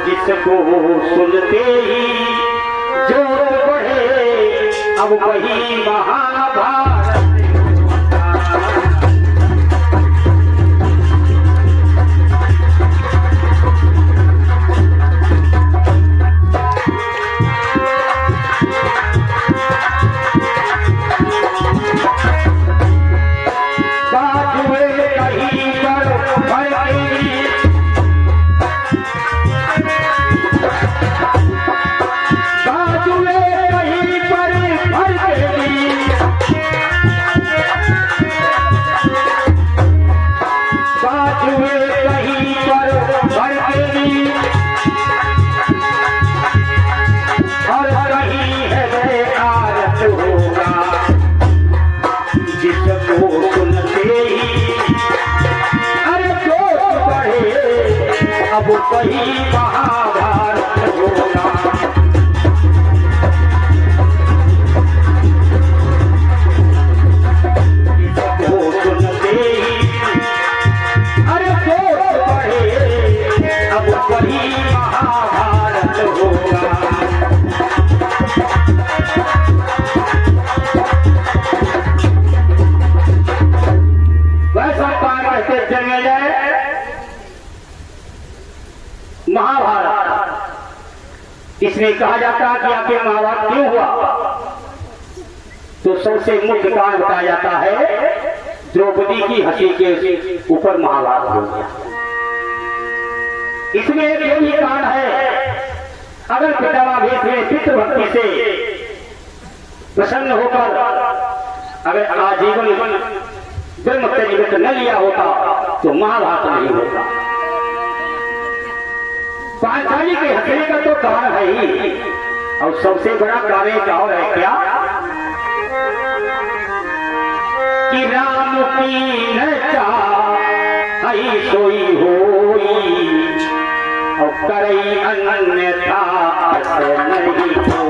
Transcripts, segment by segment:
जिसको सुनते ही जोर बढ़े अब वही महाभारत। अब वही महाभारत होगा। इसको सुनते ही अरे जोश बढ़े अब वही महाभारत होगा। वैसा पार रहते चले जाए महाभारत। इसमें कहा जाता है कि आखिर महाभारत क्यों हुआ, तो सबसे मुख्य कारण बताया जाता है द्रौपदी की हंसी के ऊपर महाभारत हो गया। इसमें एक यही कारण है, अगर पितामह में पितृभक्ति से प्रसन्न होकर अगर आजीवन ब्रह्मचर्य न लिया होता तो महाभारत नहीं होता। पांचाली के हंसने का तो कारण है ही, और सबसे बड़ा कारण एक और है क्या कि राम की न चाही सोई होई और करई अन्यथा नहीं हो।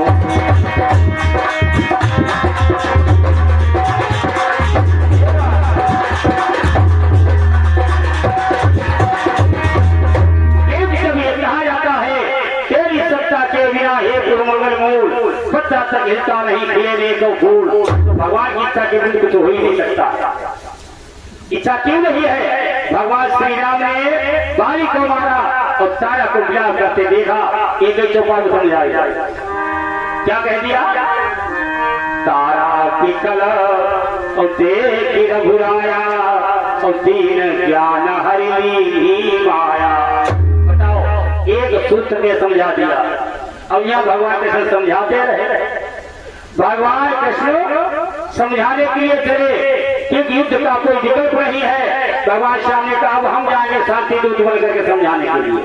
बच्चा तक हिलता नहीं खेलने को फूल, भगवान की इच्छा के बिना कुछ हो ही नहीं सकता। इच्छा क्यों नहीं है? भगवान श्री राम ने बाली को मारा और तारा को विलाप करते देखा, एक ही चौपाल समझाया। क्या कह दिया? तारा की कला और देख रघुराया और दीन ज्ञान हरि माया। बताओ, एक सूत्र ने समझा दिया। अब यहाँ भगवान कृष्ण समझाते रहे। भगवान कृष्ण समझाने के लिए चले कि युद्ध का कोई विकल्प नहीं है। भगवान श्याम ने कहा अब हम जाएंगे शांति दूत बन करके समझाने के लिए।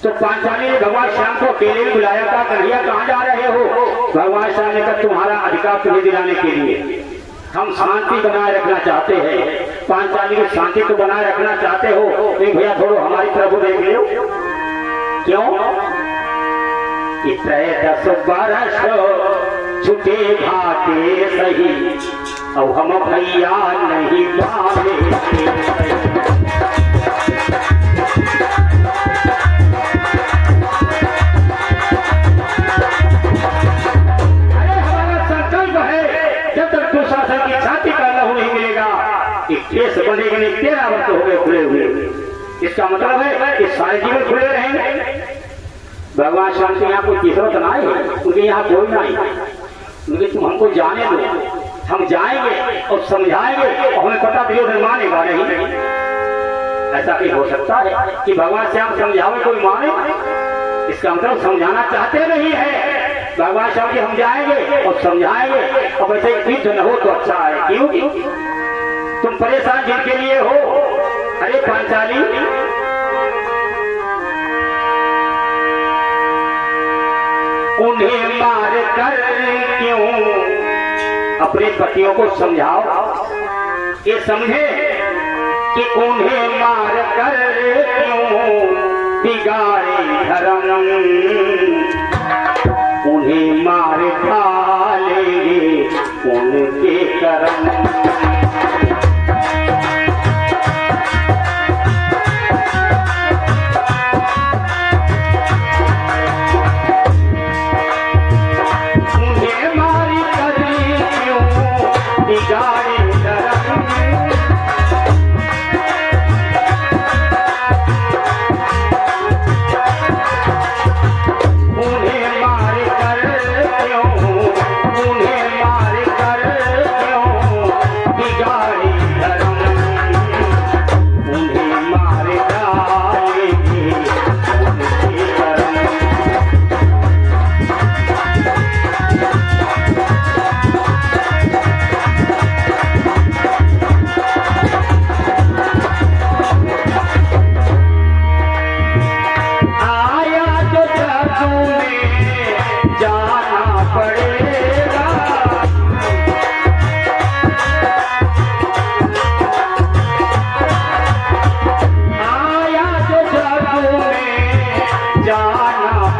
तो पांचाली ने भगवान श्याम को अकेले बुलाया था, कन्हैया कहाँ जा रहे हो? भगवान श्याम ने कहा तुम्हारा अधिकार तुम्हें दिलाने के लिए हम शांति बनाए रखना चाहते हैं। पांचाली की शांति को बनाए रखना चाहते हो, एक भैया थोड़ा हमारी तरफ देख लो। क्यों? 10 बरस छुटे भाते सही और हम भैया नहीं पावे। अरे हमारा संकल्प है जब तक दुशासन की छाती का लहू नहीं मिलेगा, एक केस बनेगा नहीं। 13 वर्ष हो गए खुले हुए। इसका मतलब है कि सारे जीवन खुले रहेंगे। भगवान श्याम से यहाँ कोई तीसरा तो नहीं है, उनके यहाँ कोई नहीं। उनके तुम हमको जाने दो, हम जाएंगे और समझाएंगे और हमें पता दुर्योधन मानेगा नहीं। ऐसा भी हो सकता है कि भगवान श्याम समझावे कोई माने? इसका मतलब समझाना चाहते नहीं है। भगवान श्याम जी हम जाएंगे और समझाएंगे और वैसे युद्ध न हो तो अच्छा है। क्यों? तुम परेशान जिनके लिए हो। अरे पांचाली, उन्हें मार कर क्यों अपने पतियों को समझाओ। ये समझे कि उन्हें मार कर क्यों बिगाड़े धर्म, उन्हें मार डालेंगे उनके कर्म।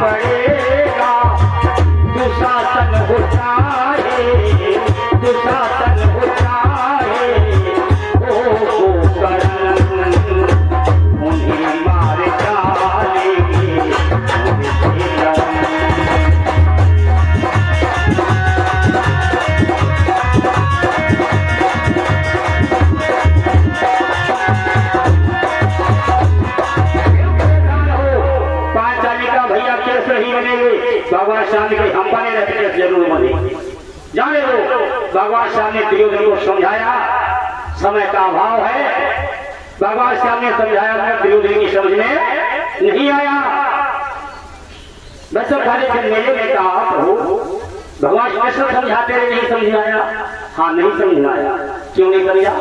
पड़ेगा, दुशासन होता है, दुशासन होता है, ओ करण उन्हें मार डालेंगे भगवान श्याम के हम बने रहते जरूर बने। जाने दो, भगवान श्याम ने दुर्योधन को समझाया, समय का अभाव है। भगवान श्याम ने समझाया, दुर्योधन की समझ में नहीं आया। बस खाली जब मेले में कहा प्रभु भगवान कृष्ण समझाते रहे, नहीं समझ आया। हाँ नहीं समझ आया, क्यों नहीं समझा?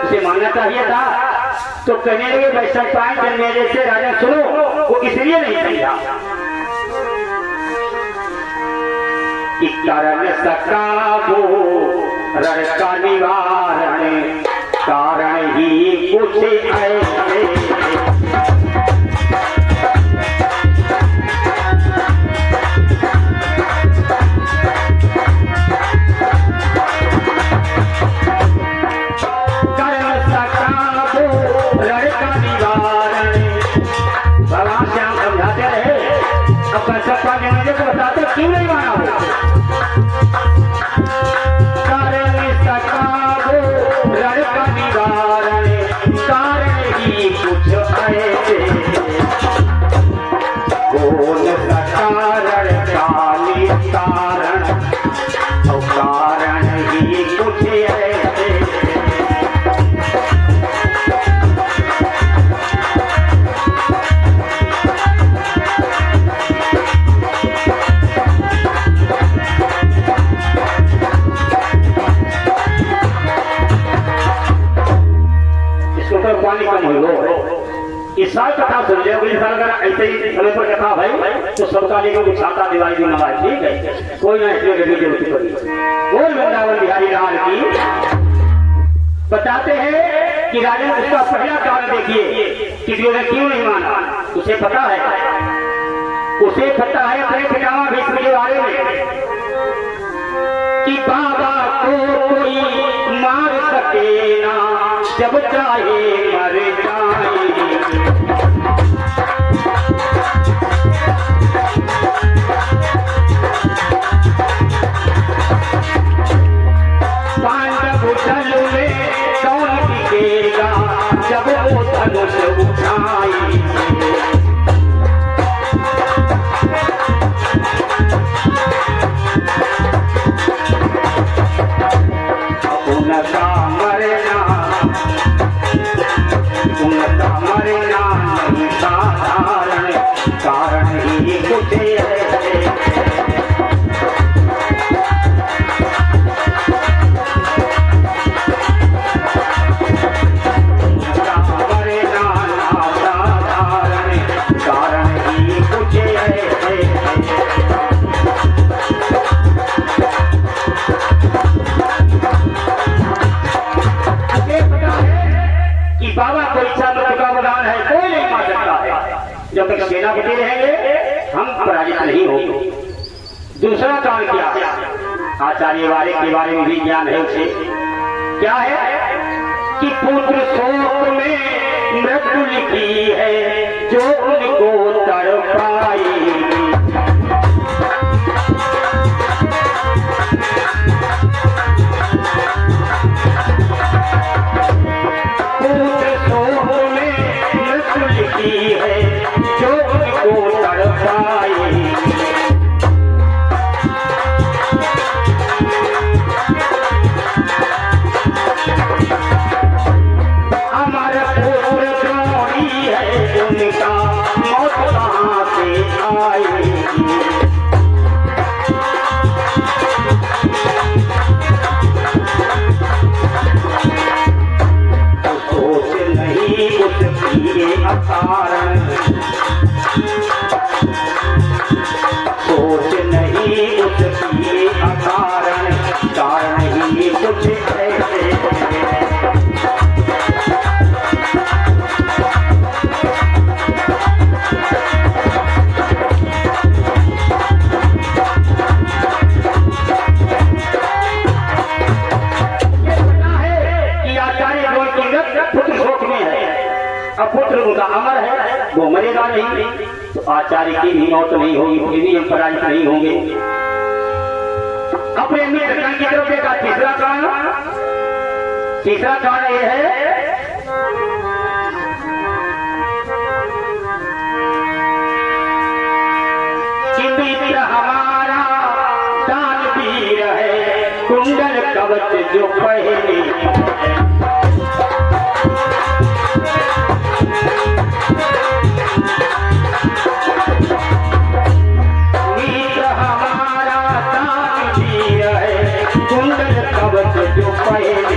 उसे मानना चाहिए था। तो कहने लगे वैष्णव पाए जब मेले से राजा सुनो, वो इसलिए नहीं समझा कि कारण सकाबो रण का निवारण, कारण ही कुछ ऐसे कारण सकाबो रण का निवारण। भगवान श्याम समझाते रहे, अब सपा ने मुझे को बताते क्यों नहीं माना हो? इस साल कथा सुन लो, इस साल अगर ऐसे ही समय पर कथा भाई तो सबका लेकर कुछ छाता दिवाली भी नवाज, ठीक है, कोई ना इसमें लगी जरूरत पड़ी। बोल वृंदावन बिहारी लाल की। बताते हैं कि राजा उसका पहला कारण देखिए कि दुर्योधन क्यों नहीं माना। उसे पता है, उसे पता है अपने पितामह भीष्म के बारे में कि बाबा को कोई मार सके ना, जब चाहे मर जाए। पांडव दल में कौन टिकेगा जब वो धनुष उठाए। उनका मरना, उनका मरना नहीं साधारण, कारण ही कुछ ऐसे। बाबा को इच्छा मृत्यु का वरदान है, कोई नहीं पा सकता है। जब तक सेनापति रहेंगे हम पराजित नहीं होंगे। दूसरा काम क्या है? आचार्य वाले के बारे में भी ज्ञान है उसे। क्या है कि पुत्र शोक में मृत्यु लिखी है, जो उनको तड़पाएगी। है जो उनको तड़पाए। हमारा पुत्र द्रोणी है, उनका मौत कहाँ से आएगी। सोच नहीं कुछ किए अकारण, सोच नहीं कुछ किए अकारण, कारण ही कुछ ऐसे। बोलेगा नहीं तो आचार्य की भी मौत नहीं होगी, फिर भी हम पराजित नहीं होंगे। अपने मित्र की तरफ देखा। तीसरा कारण यह है कि मित्र हमारा दानवीर है, कुंडल कवच जो पहने। मित्र हमारा दानवीर है, कुंडल कवच जो पहने।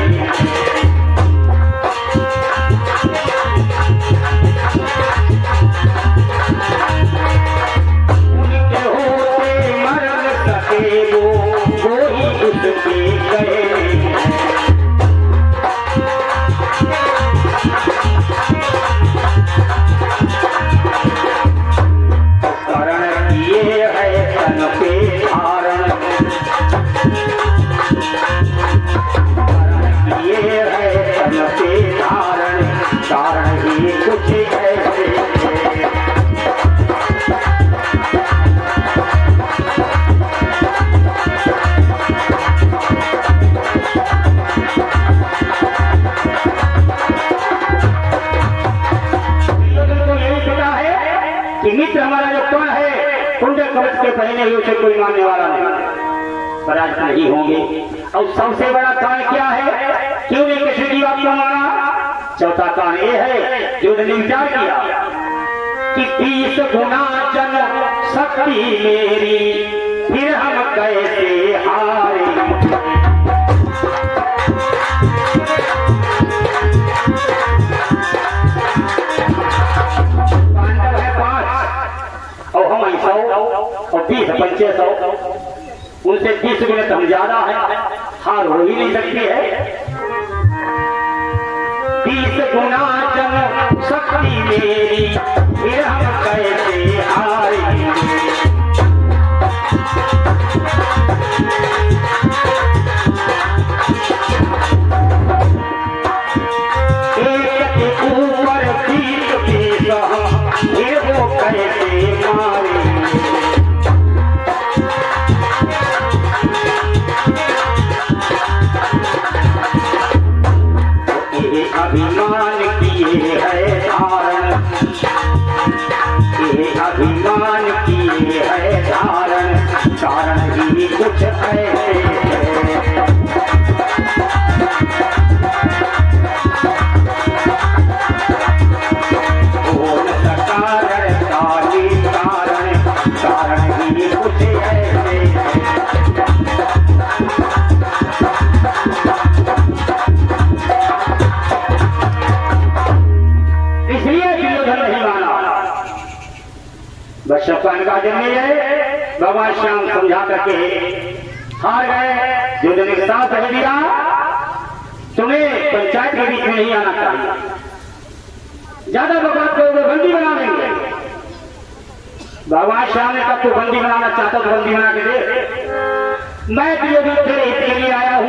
मित्र हमारा जो कौन है, कुंडल कवच के पहने ही उसे कोई मानने वाला नहीं, पराजित नहीं होंगे। और सबसे बड़ा कारण क्या है, क्यों नहीं किसी की बात को माना? चौथा कारण ये है जो उन्होंने विचार किया कि 30 गुना जन शक्ति मेरी, फिर हम कैसे हारे। और हम 100 और 20 25 उनसे 20 गुना हम ज्यादा है, हार हो ही नहीं सकती है। 30 गुना जन शक्ति मेरी, फिर हम कैसे हारे। एक के ऊपर 20 फिर वो कैसे मारे। ये अभिमान किए है धारण, ये अभिमान किए है धारण, कारण ही कुछ ऐसे बशफान का जन्म है। भगवान श्याम समझा करके हार गए। जो दिन के साथ कह दिया तुम्हें पंचायत के बीच में नहीं आना चाहिए, ज्यादा बकवास करोगे बंदी बना देंगे। भगवान श्याम ने कब तो बंदी बनाना चाहता तो बंदी बना के दे। मैं तेरे हित के लिए आया हूँ।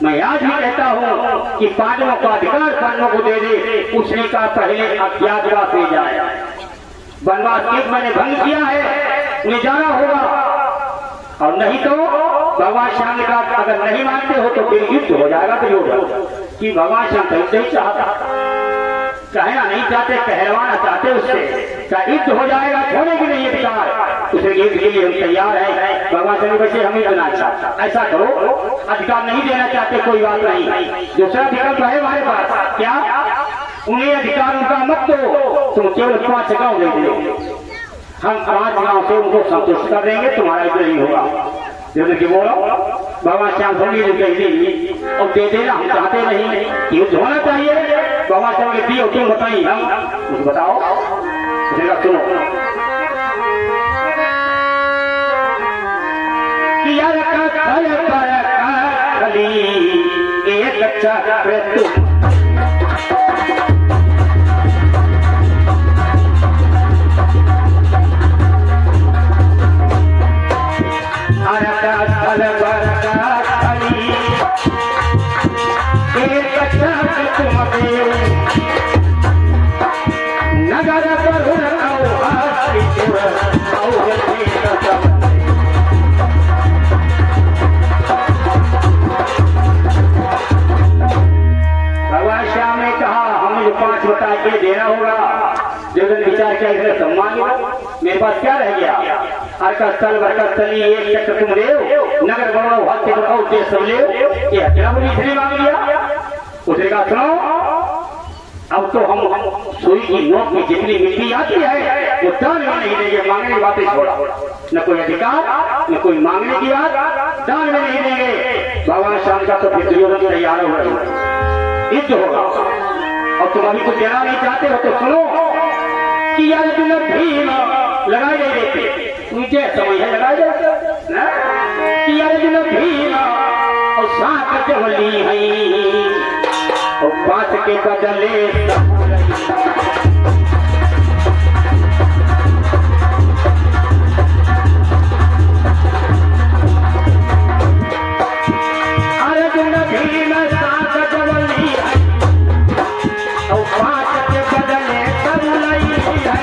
मैं आज भी कहता हूँ कि पांडवों का अधिकार पांडवों को दे दे। उसने कहा पहले अज्ञातवास ले जाए, वनवास एक मैंने भंग किया है, उन्हें जाना होगा। और नहीं तो भगवान श्याम ने कहा अगर नहीं मानते हो तो फिर युद्ध हो जाएगा। तो युद्ध कि भगवान श्याम तो नहीं चाहता, कहना नहीं चाहते, कहलवाना चाहते उससे का युद्ध हो जाएगा, छोड़ेगी नहीं अधिकार। उसे युद्ध के लिए हम तैयार हैं। भगवान श्याम वैसे हमें देना चाहता, ऐसा करो अधिकार नहीं देना चाहते कोई बात नहीं, दूसरा विकल्प है हमारे पास। क्या? उन्हें अधिकार उनका मत दो, तुम केवल 5 गांव दे दो, हम 5 गांव से उनको संतुष्ट कर देंगे, तुम्हारा युद्ध नहीं होगा। कि बोलो भगवान श्याम सुनी और दे देना, हम चाहते नहीं, युद्ध होना चाहिए। भगवान श्याम के दिए क्यों बताइए, हम बताओ। सुनो एक चक्र नगर के देना होगा। दुर्योधन विचार किया इसने सम्मान लिया, मेरे पास क्या रह गया? अर्का स्थल बरका स्थली एक चक्र तुम ले, नगर बनाओ हाथ से बताओ देश सब ले, ये अकेला मुझे इसलिए मांग लिया। उसने कहा सुनो, अब तो हम सुई की नोक में जितनी मिट्टी आती है वो दान में नहीं देंगे, मांगने की बातें छोड़ा, न कोई अधिकार न कोई मांगने की बात, दान में नहीं देंगे। भगवान श्याम का तो फिर दुर्योधन तैयार हो रही युद्ध होगा। और तुम अभी कुछ देना नहीं चाहते हो तो सुनो कि यार तुम भीम लगाए नहीं देते, मुझे समझ है लगाए देते कि यार तुम भीम और सात जवली है और 5 के बदले अर्जुन भीम 7 जवली और 5 के बदले सबलई है।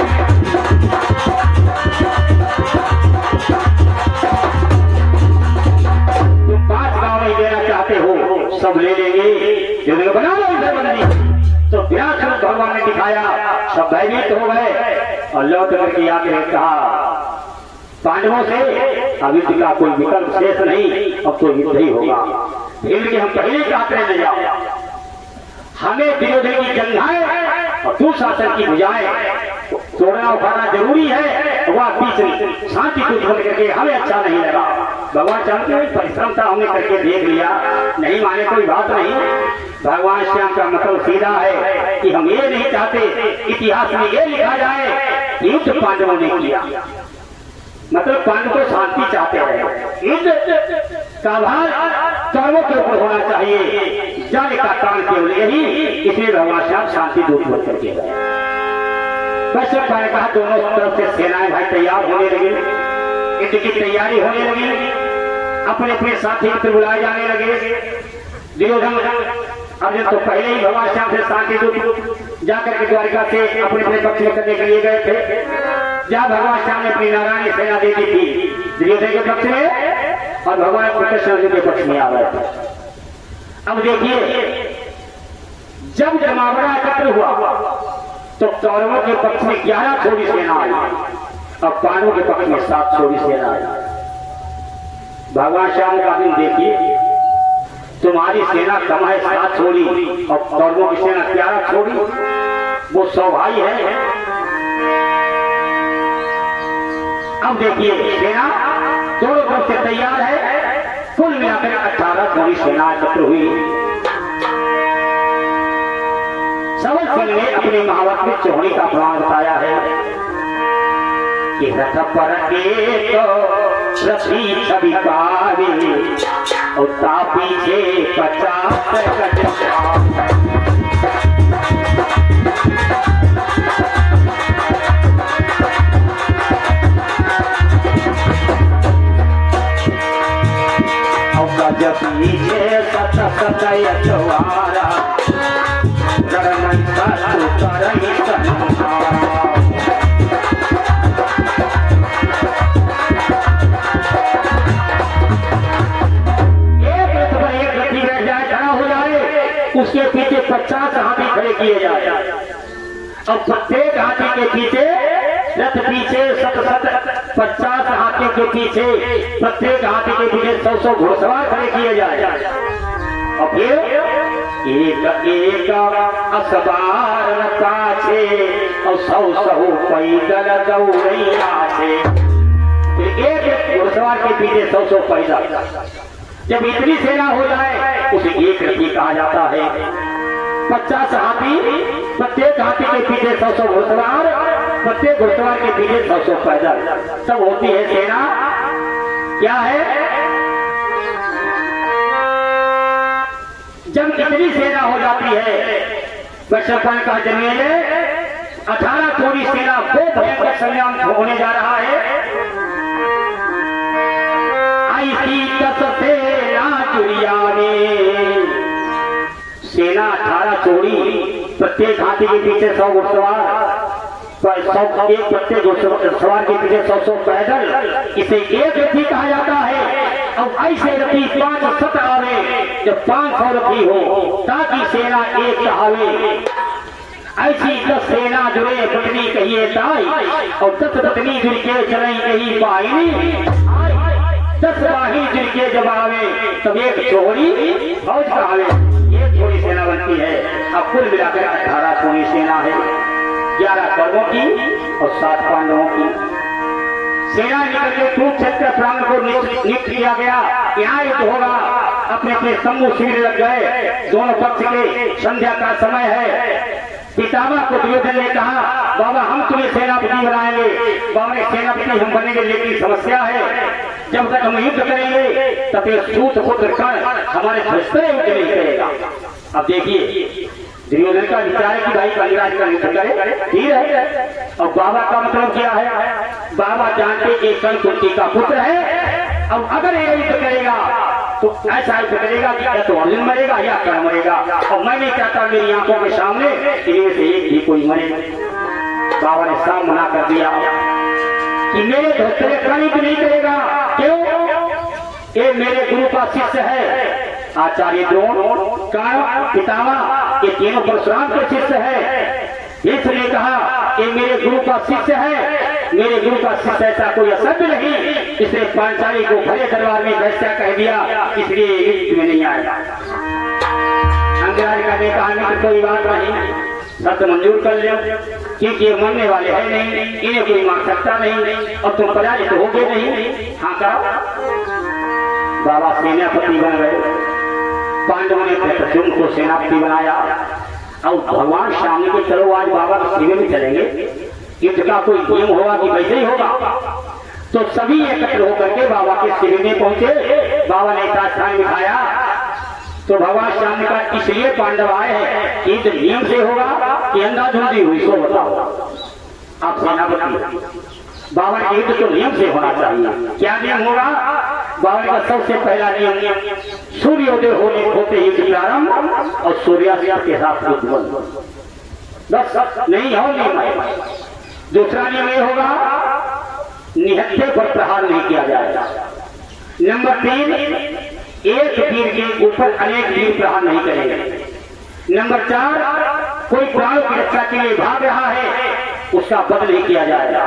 तुम 5 गाँव नहीं देना चाहते हो, सब ले लेंगे, बना लो इधर बंदी। तो व्यास भगवान ने दिखाया, सब भयभीत हो गए और लौट करके आके कहा पांडवों से अब युद्ध का कोई विकल्प शेष नहीं, अब तो युद्ध ही होगा। भीड़ के हम पहले चाहते हैं जाओ, हमें दुर्योधन की जंघाएं और दुशासन की भुजाएं तोड़ना उठाना जरूरी है। वह बीच शांति को छोड़ करके हमें अच्छा नहीं लगा। भगवान चाहते हैं परिश्रम था, हमने करके देख लिया, नहीं माने कोई बात नहीं। भगवान श्याम का मतलब सीधा है कि हम ये नहीं चाहते इतिहास में ये लिखा जाए युद्ध पांडवों ने किया, मतलब पांडव को शांति चाहते हैं। युद्ध का भार कौरवों के ऊपर होना चाहिए, जाने का कारण केवल यही, इसलिए भगवान श्याम शांति दूत बन करके गए। बस मैंने कहा दोनों तरफ से सेनाएं भाई तैयार होने लगी, युद्ध की तैयारी होने लगी, अपने अपने साथी मित्र बुलाए जाने लगे। दुर्योधन अर्जुन तो पहले ही भगवान श्याम से शांति दूत जाकर के द्वारिका से अपने अपने पक्ष में करने के लिए गए थे। जहाँ भगवान श्याम ने अपनी नारायणी सेना दे दी थी दुर्योधन के पक्ष में और भगवान कृष्ण के पक्ष में आ गए थे। अब देखिए, जब जमावड़ा एकत्र हुआ तो कौरवों के पक्ष में 11 छोड़ी सेना आई और पांडवों के पक्ष में 7 छोड़ी सेना आई। भगवान श्याम का दिन देखिए, तुम्हारी सेना कम है 7 छोड़ी और कौरवों की सेना 11 छोड़ी, वो 100 भाई है। अब देखिए सेना दोनों तरफ से तैयार है, कुल मिलाकर 18 छोड़ी सेना एकत्र हुई। सबल सिंह ने अपने महाभारत में चौड़ी का प्रमाण बताया है कि रथ पर एक रथी छवि पावे और पीछे 50 गज जब पीछे 7 यशवारा उसके पीछे 50 हाथी खड़े किए जाए और प्रत्येक हाथी के पीछे रथ पीछे 50 हाथी के पीछे प्रत्येक हाथी के पीछे 100 घोड़सवार खड़े किए जाए और फिर एक एक असबार पाछे और 100 पैदल दौड़ैया से। फिर एक घोड़सवार के पीछे 100 पैदल। जब इतनी सेना हो जाए उसे एक रथी कहा जाता है। 50 हाथी, प्रत्येक हाथी के पीछे 100 घोड़सवार, प्रत्येक घोड़सवार के पीछे 100 पैदल, तब होती है सेना। क्या है? जब इतनी सेना हो जाती है वैश्वपाल का जमीन 18 थोड़ी सेना वो भयंकर संग्राम होने जा रहा है। ऐसी 10 सेना सेना 18 चोरी, प्रत्येक हाथी के पीछे 100 घुड़सवार, प्रत्येक घुड़सवार के पीछे 100 पैदल, इसे एक रथी कहा जाता है। अब ऐसे रथी 5 सत आवे, जब 500 रथी हो ताकि सेना एक कहावे। ऐसी 10 सेना जुड़े पत्नी कहिए ताई, और 10 पत्नी जुड़ के चले कही पाई, 10 बाही जुड़ के जब आवे तब एक छोड़ी फौज का आवे, एक छोड़ी सेना बनती है। अब कुल मिलाकर 18 छोड़ी सेना है, 11 कौरवों की और 7 पांडवों की सेना निकल के कुरुक्षेत्र प्रांगण को नियुक्त किया गया। यहाँ युद्ध होगा। अपने अपने समूह शिविर लग गए। दोनों पक्ष के संध्या का समय है। पितामह को दुर्योधन ने कहा, बाबा हम तुम्हें सेनापति बनाएंगे। बाबा ने सेनापति हम बनेंगे, लेकिन समस्या है जब तक हम युद्ध करेंगे तब तक सूत पुत्र कर्ण हमारे धस्ते युद्ध नहीं करेगा। अब देखिए दुर्योधन का विचार है कि भाई कंगराज का युद्ध करे, ठीक है। और बाबा का मतलब क्या है? बाबा जानते एक कर्ण कुंती का पुत्र है, और अगर ये युद्ध करेगा तो ऐसा युद्ध करेगा कि या तो अर्जुन मरेगा या कर्ण मरेगा, और मैं नहीं चाहता मेरी आंखों के सामने इनमें से एक भी कोई मरे। बाबा ने साफ मना कर दिया कि मेरे धस्ते कर्ण युद्ध नहीं करेगा। क्यों? ये मेरे गुरु का शिष्य है। आचार्य द्रोण, कर्ण, पितामह ये तीनों परशुराम के शिष्य है। इसलिए कहा ये मेरे गुरु का शिष्य है। मेरे गुरु का शिष्य ऐसा कोई असभ्य नहीं, इसलिए पांचाली को भरे दरबार में वैश्या कह दिया, इसलिए युद्ध में नहीं आएगा। अंग्रेज का नेता हमें कोई बात नहीं, सत्य मंजूर कर लो, क्योंकि ये मरने वाले है नहीं, इन्हें कोई मार सकता नहीं, और तुम पराजित तो होगे नहीं। हाँ का बाबा सेनापति बन गए। पांडवों ने प्रद्युम्न को सेनापति बनाया, और भगवान श्याम के चलो आज बाबा के शिविर में चलेंगे, युद्ध का कोई नियम होगा कि वैसे ही होगा। तो सभी एकत्र होकर के बाबा के शिविर में पहुंचे। बाबा ने प्रार्थना दिखाया तो भगवान श्याम ने कहा इसलिए पांडव आए हैं, युद्ध नियम से होगा कि अंधाधुंधी हुई सो बताओ। आप सेनापति, बाबा के युद्ध तो नियम से होना चाहिए। क्या नियम होगा? बाबा का सबसे पहला नियम, सूर्योदय होते युद्ध प्रारंभ और सूर्यास्त के साथ युद्ध बंद। बस नहीं हो नियम। दूसरा नियम ये होगा निहत्थे पर प्रहार नहीं किया जाएगा। नंबर 3, एक तीर के ऊपर अनेक तीर प्रहार नहीं करेंगे। नंबर 4, कोई प्राणों की रक्षा के लिए भाग रहा है उसका वध नहीं किया जाएगा।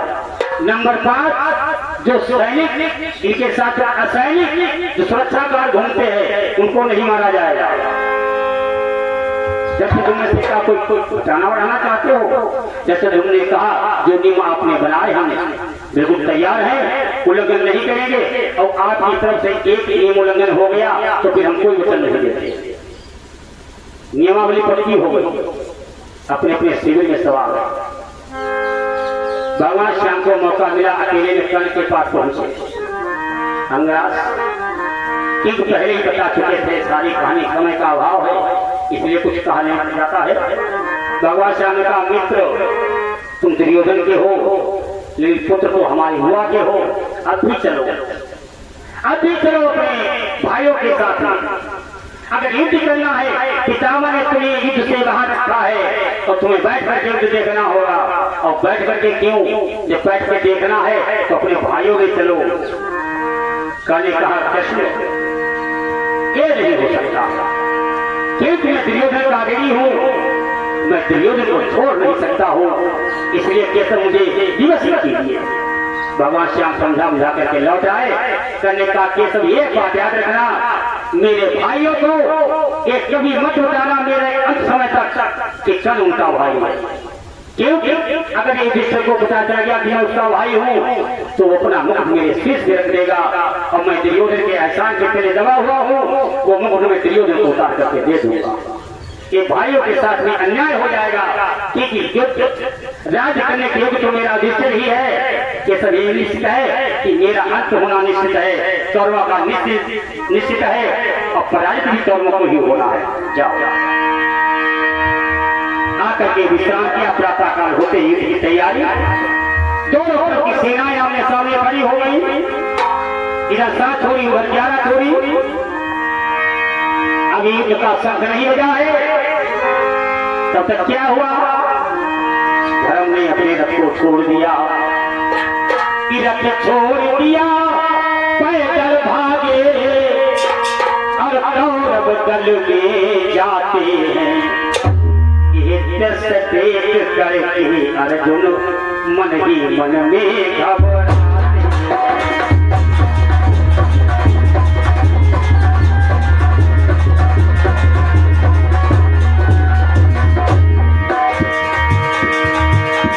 नंबर 5, जो सैनिक इनके साथ असैनिक जो सुरक्षा गार्ड घूमते हैं उनको नहीं मारा जाएगा। जब तुमने सीखा कोई जाना बढ़ाना चाहते हो, जैसे तुमने कहा जो नियम आपने बनाए हम बिल्कुल तैयार हैं, उल्लंघन नहीं करेंगे। और आपकी तरफ से एक नियम उल्लंघन हो गया तो फिर हम कोई वचन नहीं देते। नियमावली पक्की हो गई। अपने अपने शिविर में सवाल है। भगवान श्याम को मौका मिला, अकेले में कर्ण के पास पहुंचे। अंगराज किंतु पहले ही बता चुके थे, सारी कहानी समय का अभाव है इसलिए कुछ कहा नहीं जाता है। भगवान श्याम ने कहा मित्र तुम दुर्योधन के हो, लेकिन पुत्र तो हमारी हुआ के हो। अब भी चलो अपने भाइयों के साथ। अगर युद्ध करना है, पितामह ने तुम्हें युद्ध से बाहर रखा है और तुम्हें बैठ कर युद्ध देखना होगा। और बैठ करके क्यों? जब बैठ कर देखना है तो अपने भाइयों में चलो। कहने कहा कृष्ण ये नहीं हो सकता, क्योंकि मैं दुर्योधन का आदमी हूँ, मैं दुर्योधन को छोड़ नहीं सकता हूँ, इसलिए केसर मुझे दिवस ही कीजिए। भगवान श्याम समझा करके लौट आए। करने का केसव ये बात याद रखना, मेरे भाइयों को एक कभी मत बताना मेरे अंत समय तक कि कर्ण उनका भाई है। क्योंकि अगर ये जिससे को पता चल गया कि मैं उसका भाई हूँ तो वो अपना मुख मेरे शीश पे रख देगा, और मैं दुर्योधन के एहसान के पहले दबा हुआ हूँ वो मुख में दुर्योधन को उतार करके दे दूंगा। ये भाइयों के साथ में अन्याय हो जाएगा, क्योंकि राज्य करने के योग्य तो मेरा अधिष्ठित ही है। ये सब ये निश्चित है कि मेरा अंत होना निश्चित है, कौरवों का निश्चित है, और पराजित भी कौरवों को ही होना है। जाओ आकर के विश्राम किया। प्रातः काल होते युद्ध की तैयारी। दोनों तरफ की सेनाएं आमने सामने खड़ी हो गई। इधर 7 छोड़ी उधर 11 छोड़ी। अभी युद्ध का शंख नहीं बजा है। तब तक क्या हुआ? धर्म ने अपने रथ को छोड़ दिया। रथ छोड़ दिया, पैदल भागे और कौरव दल में जाते हैं। दस देख करके अर्जुन मन ही मन में घबराते।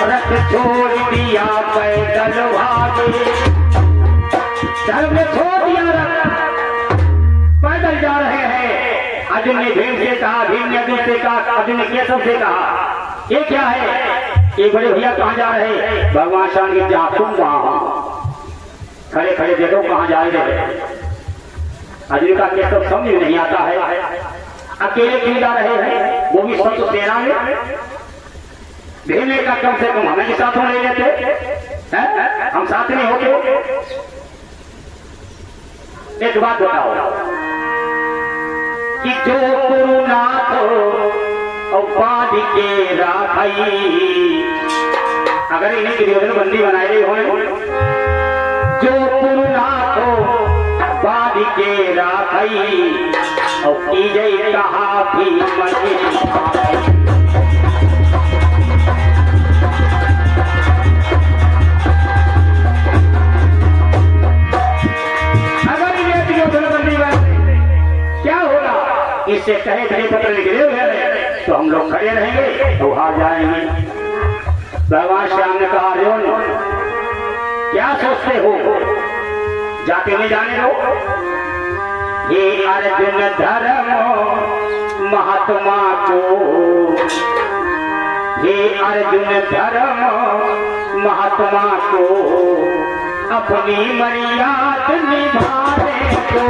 रथ छोड़ दिया पैदल भागे, धर्म छोड़ दिया रथ, पैदल जा रहे हैं। अर्जुन ने भीम से कहा, भीम ने अर्जुन से कहा, अर्जुन ने केशव से कहा ये क्या है? ये बड़े भैया कहाँ जा रहे हैं? भगवान श्याम की जा तुम वहां खड़े खड़े देखो कहाँ जा रहे हैं। अर्जुन का केशव समझ नहीं आता है, अकेले क्यों जा रहे हैं, वो भी सब सेना में। भेजने का कम से कम हमें भी साथ में ले लेते, हम साथ में होते। एक बात बताओ कि जो गुरुनाथ बांध के राखई, अगर इन्हीं की बंदी बनाए रही हो, जो गुरुनाथ बांध के राखई और की जय कहा भी मनी। इससे कहे खड़े पत्र निकले हुए तो हम लोग खड़े रहेंगे तो हार जाएंगे। भगवान श्याम ने कहा अर्जुन क्या सोचते हो, जाके नहीं जाने दो। ये अर्जुन धर्म महात्मा को, ये अर्जुन धर्म महात्मा को अपनी मर्यादा निभाने को।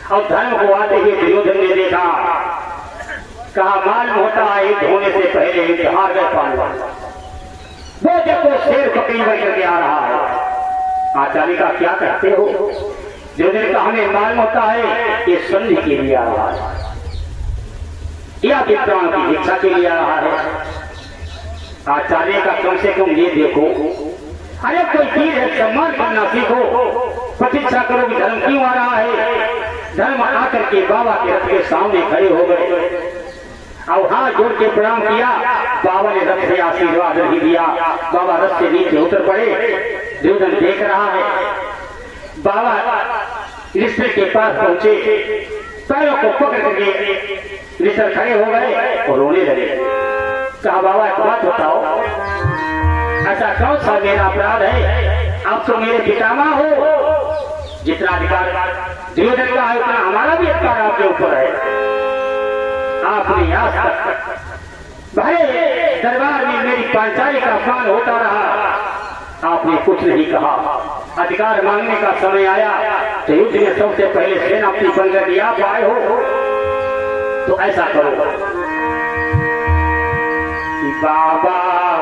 और धर्म को आते ही दुर्योधन ने देखा, कहा मालूम होता है धोने से पहले हार गए पांडव। वो जब वो शेर पकड़ी करके आ रहा है, आचार्य का क्या कहते हो? दुर्योधन का हमें मालूम होता है ये संधि के लिए आ रहा है या विद्वान की शिक्षा के लिए आ रहा है। आचार्य का कम से कम ये देखो, अरे कोई चीज है सम्मान करना सीखो, प्रतीक्षा करो कि धर्म क्यों आ रहा है। धर्म आकर के बाबा के रथ के सामने खड़े हो गए और हाथ जोड़ के प्रणाम किया। बाबा ने रथ से आशीर्वाद नहीं दिया, बाबा रथ से नीचे उतर पड़े। दुर्योधन देख रहा है, बाबा ऋषि के पास पहुंचे, पैरों को पकड़ करके ऋषि खड़े हो गए और रोने लगे। कहा बाबा एक बात बताओ, ऐसा कौन सा मेरा अपराध है? आप तो मेरे पितामह हो, जितना अधिकार दुर्योधन का है उतना हमारा भी अधिकार आपके ऊपर है। आपने आज तक भले दरबार में मेरी पांचाली का अपमान होता रहा, आपने कुछ नहीं कहा। अधिकार मांगने का समय आया तो युद्ध में सबसे पहले सेनापति बनकर के आप आए हो, तो ऐसा करो कि बाबा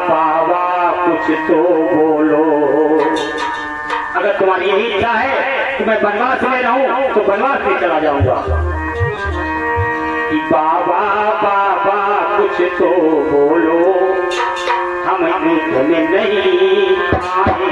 बाबा कुछ तो बोलो। अगर तुम्हारी यही इच्छा है कि मैं बनवास में रहूं तो बनवास में चला जाऊंगा। कि बाबा बाबा कुछ तो बोलो, हम युद्ध में नहीं आए।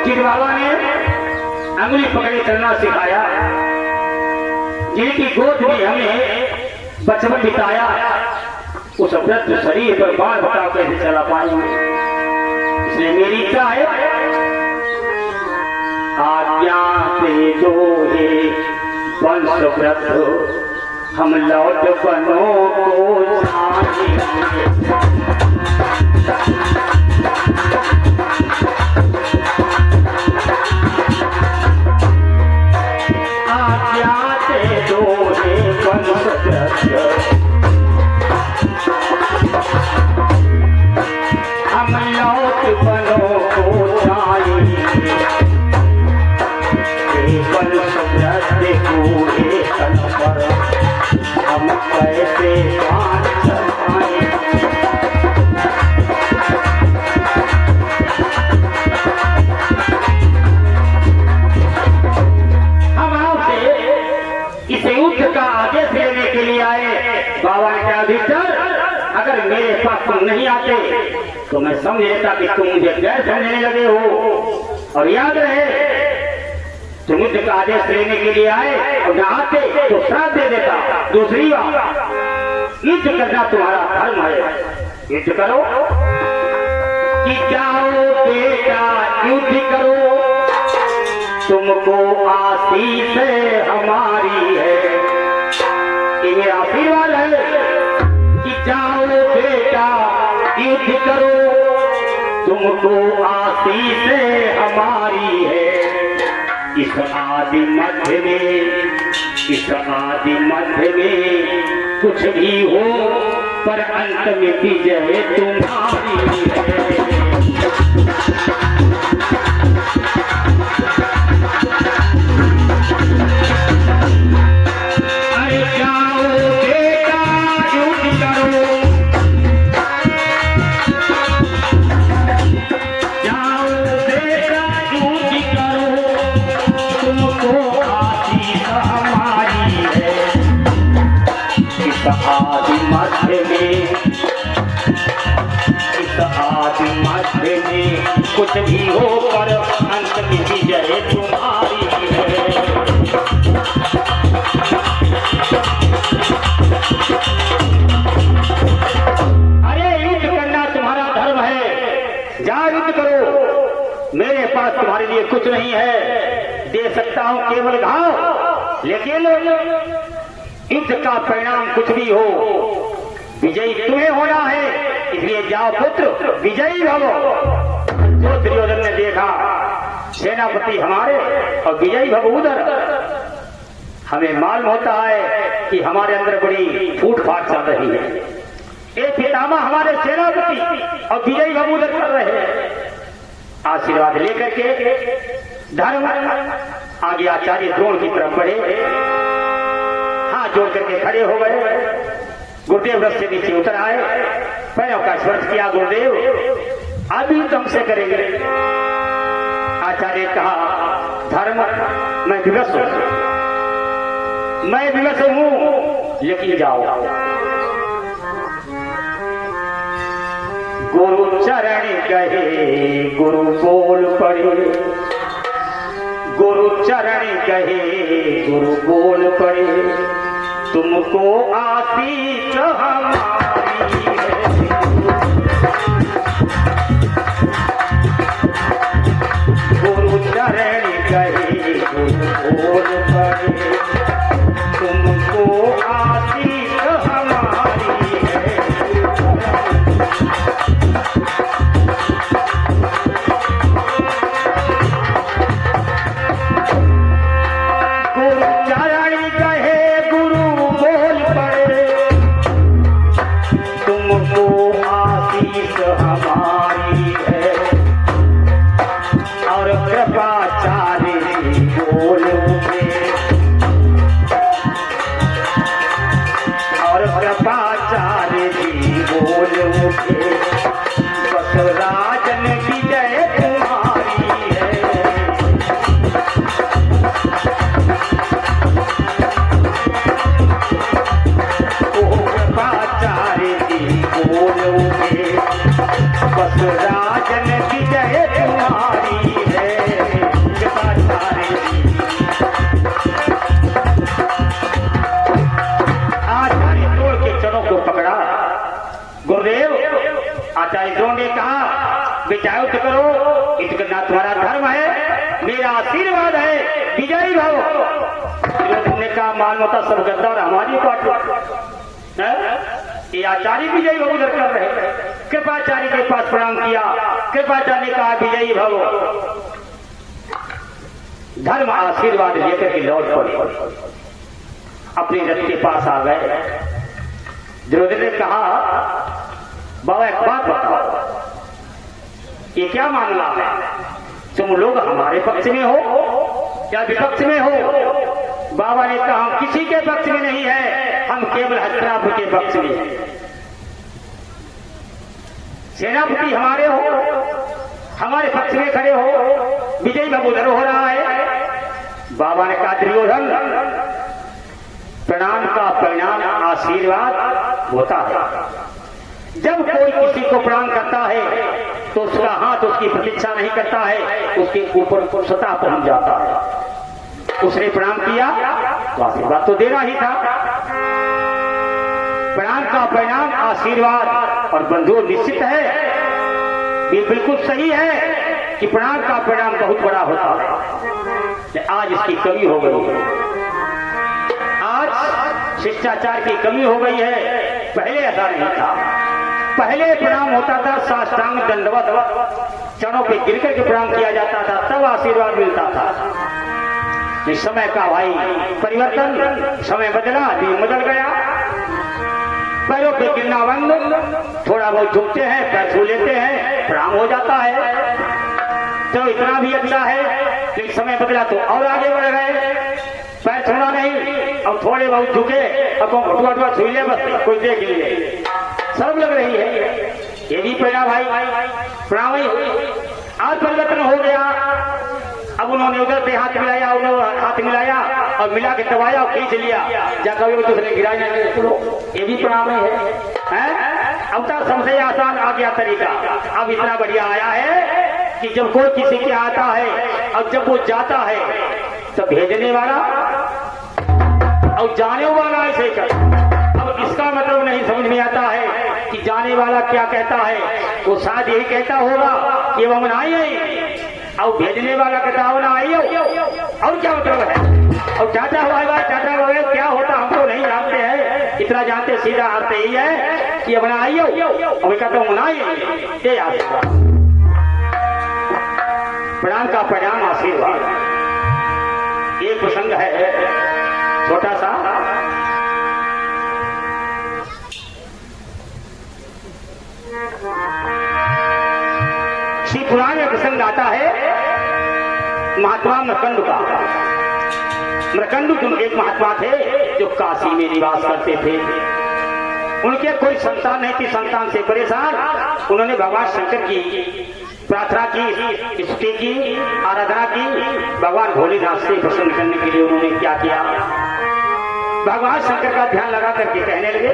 चिर बाबा ने अंगुली पकड़े चलना सिखाया, जिनकी गोद में हमें बचपन बिताया, उस वृद्ध शरीर पर बाल बता कैसे चला पाएंगे। इसलिए मेरी इच्छा है, आज्ञा दे दो हे वंश वृद्ध, हम लौट बनों को छाएंगे। आज्ञा दे दो हे वंश वृद्ध, हम लौट बनों को छाएंगे। वंश वृद्ध पूरे तन पर हम कैसे बांध पाएं। हम आपसे इस युद्ध का आदेश लेने के लिए आए। बाबा ने कहा, अधिकतर अगर मेरे पास तुम नहीं आते तो मैं समझ लेता कि तुम मुझे गैर समझने लगे हो। और याद रहे, तुम युद्ध का आदेश लेने के लिए आए और न आते तो श्राप दे देता। दूसरी बात, युद्ध करना तुम्हारा धर्म है, युद्ध करो। कि जाओ बेटा युद्ध करो, तुमको आशीष हमारी है। ये मेरा आशीर्वाद है कि जाओ बेटा युद्ध करो, तुमको आशीष हमारी है। इस आदि मध्य में, इस आदि मध्य में कुछ भी हो, पर अंत में विजय तुम्हारी है। अरे जाओ बेटा युद्ध करो, जाओ बेटा युद्ध करो, तुमको आशीष हमारी है। इस आदि मध्य में, इस आदि मध्य में कुछ भी हो, पर अंत में विजय तुम्हारी है। अरे युद्ध करना तुम्हारा धर्म है, जाओ युद्ध करो। मेरे पास तुम्हारे लिए कुछ नहीं है, दे सकता हूं केवल घाव, लेकिन युद्ध का परिणाम कुछ भी हो, विजयी तुम्हें होना है। इसलिए जाओ पुत्र, विजयी भवो। जो दुर्योधन ने देखा, सेनापति हमारे और विजयी भव उधर, हमें मालूम होता है कि हमारे अंदर बड़ी फूट फाट चल रही है। एक पितामह हमारे सेनापति और विजयी भव उधर कर रहे हैं। आशीर्वाद लेकर के धर्म आगे आचार्य द्रोण की तरफ बढ़े, हाथ जोड़ करके खड़े हो गए। गुरुदेव रथ से नीचे उतर आए, पैरों का स्पर्श किया। गुरुदेव अभी तुमसे करेंगे। आचार्य ने कहा, धर्म मैं विवश हूं, मैं विवश हूं, लेकिन जाओ। गुरु चरण गए गुरु बोल पड़े, गुरु चरण गए गुरु बोल पड़े, तुमको आशीष हमारी है। गुरु चरण गए गुरु बोल पड़े, तुमको आशीष हमारी है। गुरु चरण गए गुरु बोल पड़े, तुमको धर्म है, मेरा आशीर्वाद है, विजयी भव। दुर्योधन ने कहा मानवता सब गद्दार हमारी पार्टी है, ये आचार्य विजयी भव उधर कर रहे। कृपाचार्य के पास प्रणाम किया, कृपाचार्य ने कहा विजयी भव। धर्म आशीर्वाद लेकर के लौट पड़े, अपने रथ के पास आ गए। दुर्योधन ने कहा बाबा एक बात बताओ, ये क्या मामला है? तुम लोग हमारे पक्ष में हो या विपक्ष में हो? बाबा ने कहा हम किसी के पक्ष में नहीं है, हम केवल हस्तिनापुर के पक्ष में हैं। सेनापति हमारे हो, हमारे पक्ष में खड़े हो, विजय बाबू उधर हो रहा है। बाबा ने कहा दुर्योधन, प्रणाम का परिणाम आशीर्वाद होता है। जब कोई किसी को प्रणाम करता है तो उसका हाथ उसकी प्रतीक्षा नहीं करता है, उसके ऊपर सतह पहुंच जाता है। उसने प्रणाम किया तो आशीर्वाद तो देना ही था। प्रणाम का परिणाम आशीर्वाद। और बंधुओं निश्चित है, ये बिल्कुल सही है कि प्रणाम का परिणाम बहुत बड़ा होता है। आज इसकी कमी हो गई है, आज शिष्टाचार की कमी हो गई है। पहले ऐसा नहीं था, पहले प्रणाम होता था साष्टांग दंडवत, चरणों पे गिर करके प्रणाम किया जाता था, तब आशीर्वाद मिलता था। इस समय का भाई परिवर्तन, समय बदला, दिन बदल गया। पैरों पे गिरना बंद, थोड़ा बहुत झुकते हैं, पैर छू लेते हैं, प्रणाम हो जाता है। तो इतना भी अच्छा है, लेकिन समय बदला तो और आगे बढ़ गए। पैर छूना नहीं, अब थोड़े बहुत झुके, अब घुटवा छू ले, बस कोई देख लीजिए, शर्म लग रही है। ये भी पहला भाई प्रणाम ही। आज परिवर्तन हो गया, अब उन्होंने उधर पे हाथ मिलाया, उन्होंने हाथ मिलाया और मिला के दबाया और खींच लिया, जाकर दूसरे गिरा जाएंगे। ये भी प्रणाम ही है। अब तो सबसे आसान आ गया तरीका, अब इतना बढ़िया आया है कि जब कोई किसी के आता है और जब वो जाता है तो भेजने वाला और जाने वाला ऐसे कर। अब इसका मतलब नहीं समझ में आता है कि जाने वाला क्या कहता है, वो शायद यही कहता होगा कि वो मनाई है, और भेजने वाला कहता हो ना आई हो, और क्या मतलब है? और चाचा हुआ चाचा हुआ क्या होता हमको नहीं जानते हैं, इतना जानते सीधा आते ही है कि अपना आई हो, और कहता हूँ मनाई ये आशीर्वाद। प्रणाम का परिणाम आशीर्वाद। एक प्रसंग है छोटा सा, श्री पुराण में प्रसंग आता है महात्मा मृकंडु का। मृकंडु एक महात्मा थे जो काशी में निवास करते थे। उनके कोई संतान नहीं थी, संतान से परेशान। उन्होंने भगवान शंकर की प्रार्थना की, स्तुति की, आराधना की। भगवान भोलेनाथ से प्रसन्न करने के लिए उन्होंने क्या किया, भगवान शंकर का ध्यान लगा करके कहने लगे